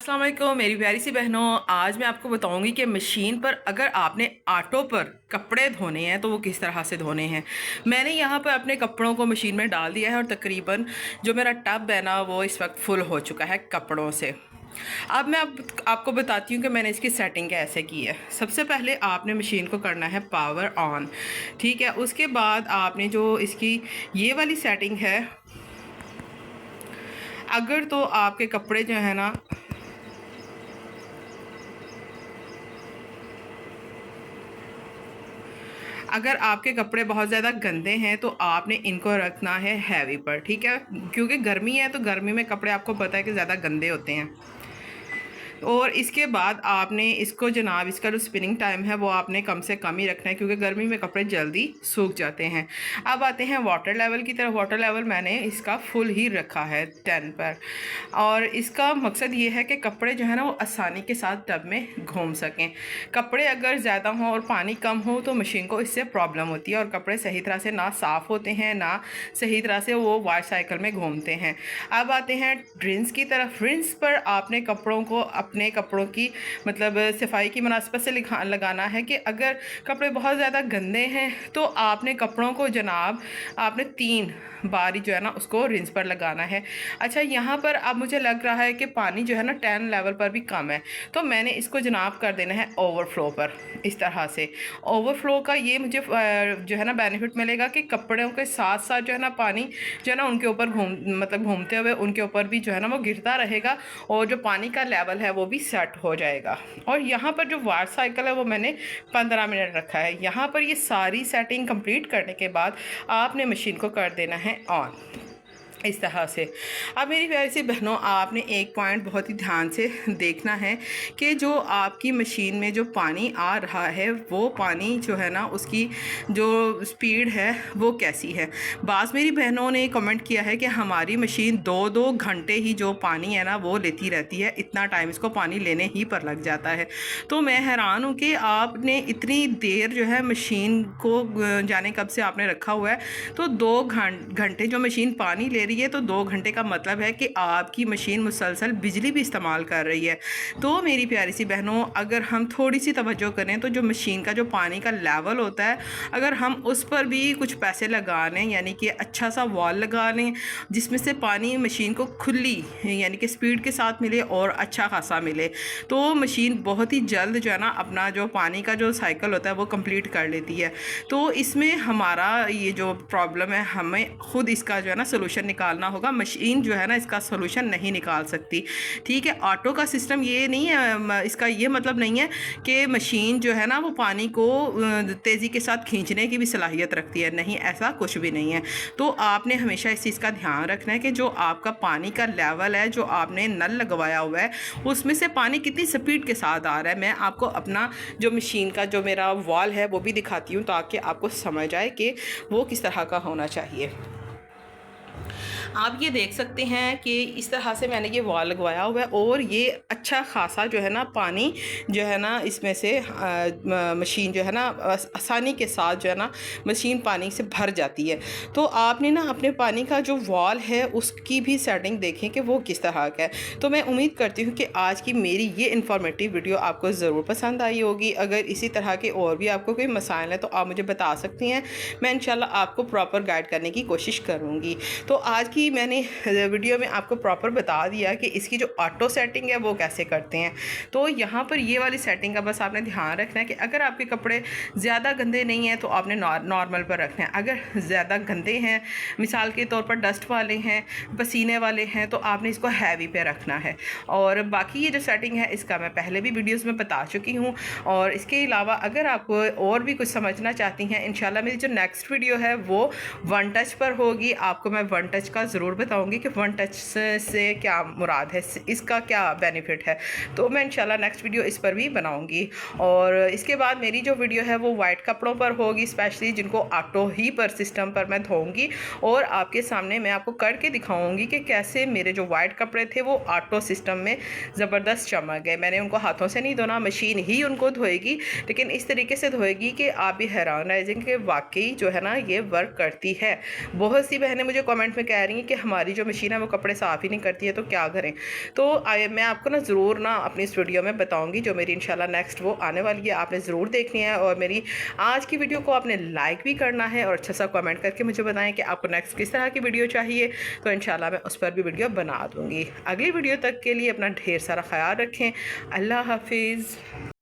अस्सलाम वालेकुम मेरी प्यारी सी बहनों। आज मैं आपको बताऊंगी कि मशीन पर अगर आपने ऑटो पर कपड़े धोने हैं तो वो किस तरह से धोने हैं। मैंने यहाँ पर अपने कपड़ों को मशीन में डाल दिया है और तकरीबन जो मेरा टब है ना वो इस वक्त फुल हो चुका है कपड़ों से। अब मैं आपको बताती हूँ कि मैंने इसकी सेटिंग कैसे की है। सबसे पहले आपने मशीन को करना है पावर ऑन, ठीक है। उसके बाद आपने जो इसकी ये वाली सेटिंग है, अगर तो आपके कपड़े जो है ना अगर आपके कपड़े बहुत ज़्यादा गंदे हैं तो आपने इनको रखना है हैवी पर, ठीक है। क्योंकि गर्मी है तो गर्मी में कपड़े आपको पता है कि ज़्यादा गंदे होते हैं। और इसके बाद आपने इसको जनाब इसका जो स्पिनिंग टाइम है वो आपने कम से कम ही रखना है क्योंकि गर्मी में कपड़े जल्दी सूख जाते हैं। अब आते हैं वाटर लेवल की तरफ। वाटर लेवल मैंने इसका फुल ही रखा है 10 पर, और इसका मकसद ये है कि कपड़े जो है ना वो आसानी के साथ टब में घूम सकें। कपड़े अगर ज़्यादा हों और पानी कम हो तो मशीन को इससे प्रॉब्लम होती है और कपड़े सही तरह से ना साफ़ होते हैं ना सही तरह से वो वाश साइकिल में घूमते हैं। अब आते हैं रिंस की तरफ। रिंस पर आपने कपड़ों को अपने कपड़ों की मतलब सफाई की मुनासिबत से लगाना है कि अगर कपड़े बहुत ज़्यादा गंदे हैं तो आपने कपड़ों को जनाब आपने 3 बारी जो है ना उसको रिंस पर लगाना है। अच्छा, यहाँ पर अब मुझे लग रहा है कि पानी जो है ना 10 लेवल पर भी कम है तो मैंने इसको जनाब कर देना है ओवरफ्लो पर। इस तरह से ओवरफ्लो का ये मुझे जो है ना बेनिफिट मिलेगा कि कपड़ों के साथ साथ जो है ना पानी जो है ना उनके ऊपर घूमते हुए उनके ऊपर भी जो है ना वो गिरता रहेगा और जो पानी का लेवल है वो भी सेट हो जाएगा। और यहाँ पर जो वाश साइकिल है वो मैंने 15 मिनट रखा है। यहाँ पर ये सारी सेटिंग कंप्लीट करने के बाद आपने मशीन को कर देना है ऑन, इस तरह से। अब मेरी प्यारी सी बहनों, आपने एक पॉइंट बहुत ही ध्यान से देखना है कि जो आपकी मशीन में जो पानी आ रहा है वो पानी जो है ना उसकी जो स्पीड है वो कैसी है। बाज़ मेरी बहनों ने कमेंट किया है कि हमारी मशीन 2-2 घंटे ही जो पानी है ना वो लेती रहती है, इतना टाइम इसको पानी लेने ही पर लग जाता है। तो मैं हैरान हूँ कि आपने इतनी देर जो है मशीन को जाने कब से आपने रखा हुआ है। तो 2 घंटे जो मशीन पानी ले रही है तो 2 घंटे का मतलब है कि आपकी मशीन मुसलसल बिजली भी इस्तेमाल कर रही है। तो मेरी प्यारी सी बहनों, अगर हम थोड़ी सी तवज्जो करें तो जो मशीन का जो पानी का लेवल होता है अगर हम उस पर भी कुछ पैसे लगा लें, यानी कि अच्छा सा वॉल लगा लें जिसमें से पानी मशीन को खुली यानी कि स्पीड के साथ मिले और अच्छा खासा मिले, तो मशीन बहुत ही जल्द जो है ना अपना जो पानी का जो साइकिल होता है वो कंप्लीट कर लेती है। तो इसमें हमारा ये जो प्रॉब्लम है हमें ख़ुद इसका जो है ना सोल्यूशन निकालना होगा। मशीन जो है ना इसका सोल्यूशन नहीं निकाल सकती, ठीक है। ऑटो का सिस्टम ये नहीं है, इसका ये मतलब नहीं है कि मशीन जो है ना वो पानी को तेज़ी के साथ खींचने की भी सलाहियत रखती है, नहीं, ऐसा कुछ भी नहीं है। तो आपने हमेशा इस चीज़ का ध्यान रखना है कि जो आपका पानी का लेवल है, जो आपने नल लगवाया हुआ है उसमें से पानी कितनी स्पीड के साथ आ रहा है। मैं आपको अपना जो मशीन का जो मेरा वॉल है वो भी दिखाती हूँ ताकि आपको समझ आए कि वो किस तरह का होना चाहिए। आप ये देख सकते हैं कि इस तरह से मैंने ये वॉल लगवाया हुआ है और ये अच्छा खासा जो है ना पानी जो है ना इसमें से मशीन जो है ना आसानी के साथ जो है ना मशीन पानी से भर जाती है। तो आपने ना अपने पानी का जो वॉल है उसकी भी सेटिंग देखें कि वो किस तरह का है। तो मैं उम्मीद करती हूँ कि आज की मेरी ये इन्फॉर्मेटिव वीडियो आपको ज़रूर पसंद आई होगी। अगर इसी तरह के और भी आपको कोई मसाइल है तो आप मुझे बता सकती हैं, मैं इंशाल्लाह आपको प्रॉपर गाइड करने की कोशिश करूँगी। तो आज की मैंने वीडियो में आपको प्रॉपर बता दिया कि इसकी जो ऑटो सेटिंग है वो कैसे करते हैं। तो यहाँ पर ये वाली सेटिंग का बस आपने ध्यान रखना है कि अगर आपके कपड़े ज़्यादा गंदे नहीं हैं तो आपने नॉर्मल पर रखना है। अगर ज़्यादा गंदे हैं, मिसाल के तौर पर डस्ट वाले हैं, पसीने वाले हैं, तो आपने इसको हैवी पे रखना है। और बाकी ये जो सेटिंग है इसका मैं पहले भी वीडियोज़ में बता चुकी हूँ। और इसके अलावा अगर आप और भी कुछ समझना चाहती हैं, इंशाल्लाह मेरी जो नेक्स्ट वीडियो है वो वन टच पर होगी। आपको मैं वन टच का ज़रूर बताऊंगी कि वन टच से क्या मुराद है, इसका क्या बेनिफिट है। तो मैं इंशाल्लाह नेक्स्ट वीडियो इस पर भी बनाऊंगी। और इसके बाद मेरी जो वीडियो है वो वाइट कपड़ों पर होगी, स्पेशली जिनको ऑटो ही पर सिस्टम पर मैं धोऊंगी और आपके सामने मैं आपको करके दिखाऊंगी कि कैसे मेरे जो वाइट कपड़े थे वो ऑटो सिस्टम में ज़बरदस्त चमक गए। मैंने उनको हाथों से नहीं धोना, मशीन ही उनको धोएगी, लेकिन इस तरीके से धोएगी कि आप भी हैरान रह जाएंगे कि वाकई जो है ना ये वर्क करती है। बहुत सी बहनें मुझे कमेंट में कह रही जाएंगी कि हमारी जो मशीन है वो कपड़े साफ़ ही नहीं करती है, तो क्या करें। तो मैं आपको ना ज़रूर ना अपनी इस वीडियो में बताऊँगी, जो मेरी इंशाल्लाह नेक्स्ट वो आने वाली है, आपने ज़रूर देखनी है। और मेरी आज की वीडियो को आपने लाइक भी करना है और अच्छा सा कमेंट करके मुझे बताएं कि आपको नेक्स्ट किस तरह की वीडियो चाहिए, तो इंशाल्लाह मैं उस पर भी वीडियो बना दूँगी। अगली वीडियो तक के लिए अपना ढेर सारा ख्याल रखें। अल्लाह हाफिज़।